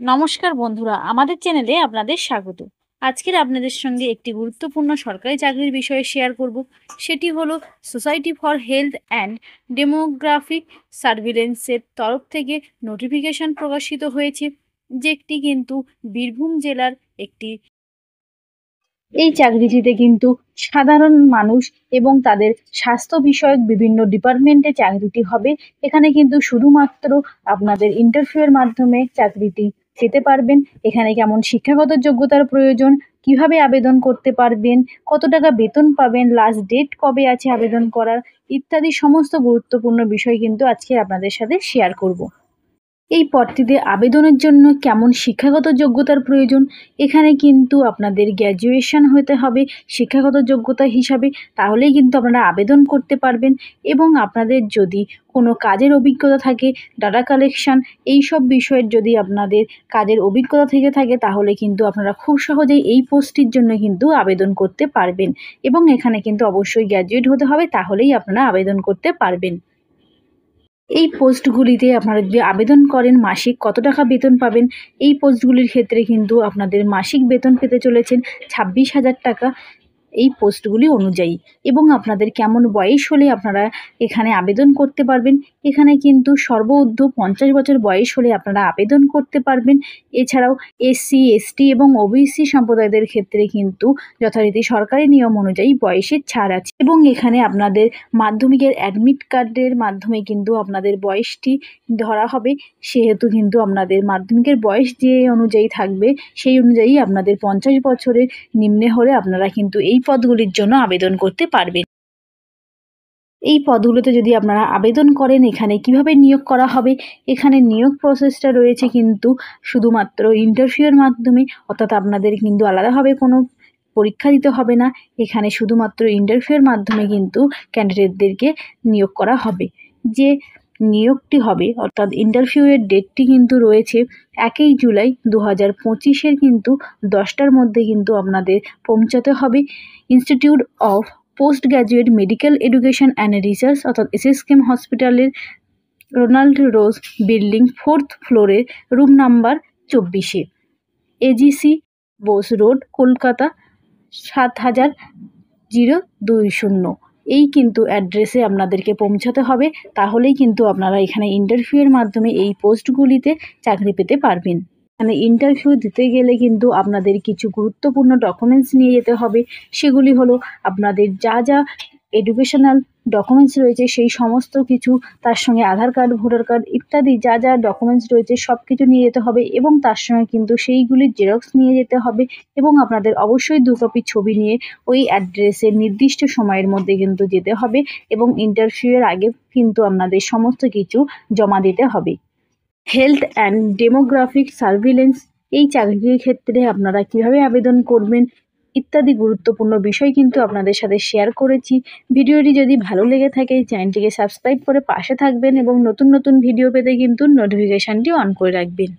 নমস্কার বন্ধুরা, আমাদের চ্যানেলে আপনাদের স্বাগত। আজকের আপনাদের সঙ্গে একটি গুরুত্বপূর্ণ সরকারি চাকরির বিষয়ে শেয়ার করব। সেটি হলো society for health and demographic সার্ভিলেন্সের তরফ থেকে নোটিফিকেশন প্রকাশিত হয়েছে, যেটি কিন্তু বীরভূম জেলার একটি। এই চাকরিটিতে কিন্তু সাধারণ মানুষ এবং তাদের স্বাস্থ্য বিষয়ক বিভিন্ন ডিপার্টমেন্টে চাকরিটি হবে। এখানে কিন্তু শুধুমাত্র আপনাদের ইন্টারভিউয়ের মাধ্যমে চাকরিটি পেতে পারবেন। এখানে কেমন শিক্ষাগত যোগ্যতার প্রয়োজন, কিভাবে আবেদন করতে পারবেন, কত টাকা বেতন পাবেন, লাস্ট ডেট কবে আছে আবেদন করার, ইত্যাদি সমস্ত গুরুত্বপূর্ণ বিষয় কিন্তু আজকে আপনাদের সাথে শেয়ার করব। এই পদটিতে আবেদনের জন্য কেমন শিক্ষাগত যোগ্যতার প্রয়োজন, এখানে কিন্তু আপনাদের গ্র্যাজুয়েশন হতে হবে শিক্ষাগত যোগ্যতা হিসাবে, তাহলেই কিন্তু আপনারা আবেদন করতে পারবেন। এবং আপনাদের যদি কোনো কাজের অভিজ্ঞতা থাকে, ডাটা কালেকশন, এইসব বিষয়ের যদি আপনাদের কাজের অভিজ্ঞতা থেকে থাকে, তাহলে কিন্তু আপনারা খুব সহজেই এই পোস্টটির জন্য কিন্তু আবেদন করতে পারবেন। এবং এখানে কিন্তু অবশ্যই গ্র্যাজুয়েট হতে হবে, তাহলেই আপনারা আবেদন করতে পারবেন। এই পোস্টগুলিতে আপনারা যদি আবেদন করেন মাসিক কত টাকা বেতন পাবেন, এই পোস্টগুলির ক্ষেত্রে কিন্তু আপনাদের মাসিক বেতন পেতে চলেছেন 26,000 টাকা এই পোস্টগুলি অনুযায়ী। এবং আপনাদের কেমন বয়স হলে আপনারা এখানে আবেদন করতে পারবেন, এখানে কিন্তু সর্বঊর্ধ্ব 50 বছর বয়স হলে আপনারা আবেদন করতে পারবেন। এছাড়াও এসসি, এসটি এবং ওবিসি সম্প্রদায়দের ক্ষেত্রে কিন্তু যথারীতি সরকারি নিয়ম অনুযায়ী বয়সের ছাড় আছে। এবং এখানে আপনাদের মাধ্যমিকের অ্যাডমিট কার্ডের মাধ্যমে কিন্তু আপনাদের বয়সটি ধরা হবে। সেহেতু কিন্তু আপনাদের মাধ্যমিকের বয়স যে অনুযায়ী থাকবে, সেই অনুযায়ী আপনাদের 50 বছরের নিম্নে হলে আপনারা কিন্তু এই পদগুলির জন্য আবেদন করতে পারবেন। এই পদগুলোতে যদি আপনারা আবেদন করেন, এখানে কিভাবে নিয়োগ করা হবে, এখানে নিয়োগ প্রসেসটা রয়েছে কিন্তু শুধুমাত্র ইন্টারভিউয়ের মাধ্যমে, অর্থাৎ আপনাদের কিন্তু আলাদাভাবে কোনো পরীক্ষা দিতে হবে না। এখানে শুধুমাত্র ইন্টারভিউয়ের মাধ্যমে কিন্তু ক্যান্ডিডেটদেরকে নিয়োগ করা হবে। যে নিয়োগটি হবে অর্থাৎ ইন্টারভিউয়ের ডেটটি কিন্তু রয়েছে 1 জুলাই 2025 কিন্তু 10টার মধ্যে কিন্তু আপনাদের পৌঁছাতে হবে institute of post graduate medical education and research অর্থাৎ এসএসকেএম হসপিটালের রোনাল্ড রোজ বিল্ডিং 4th ফ্লোরে রুম নাম্বার 24-এ, এজিসি বোস রোড, কলকাতা 70,020। এই কিন্তু অ্যাড্রেসে আপনাদেরকে পৌঁছাতে হবে, তাহলেই কিন্তু আপনারা এখানে ইন্টারভিউয়ের মাধ্যমে এই পোস্টগুলিতে চাকরি পেতে পারবেন। এখানে ইন্টারভিউ দিতে গেলে কিন্তু আপনাদের কিছু গুরুত্বপূর্ণ ডকুমেন্টস নিয়ে যেতে হবে। সেগুলি হলো আপনাদের যা যা এডুকেশনাল ডকুমেন্টস রয়েছে সেই সমস্ত কিছু, তার সঙ্গে আধার কার্ড, ভোটার কার্ড ইত্যাদি যা যা ডকুমেন্টস রয়েছে সব কিছু নিয়ে যেতে হবে। এবং তার সঙ্গে কিন্তু সেইগুলির জেরক্স নিয়ে যেতে হবে। এবং আপনাদের অবশ্যই 2 কপি ছবি নিয়ে ওই অ্যাড্রেসে নির্দিষ্ট সময়ের মধ্যে কিন্তু যেতে হবে। এবং ইন্টারভিউয়ের আগে কিন্তু আপনাদের সমস্ত কিছু জমা দিতে হবে। হেলথ অ্যান্ড ডেমোগ্রাফিক সার্ভিলেন্স এই চাকরির ক্ষেত্রে আপনারা কিভাবে আবেদন করবেন ইত্যাদি গুরুত্বপূর্ণ বিষয় কিন্তু আপনাদের সাথে শেয়ার করেছি। ভিডিওটি যদি ভালো লেগে থাকে চ্যানেলটিকে সাবস্ক্রাইব করে পাশে থাকবেন এবং নতুন নতুন ভিডিও পেতে কিন্তু নোটিফিকেশানটি অন করে রাখবেন।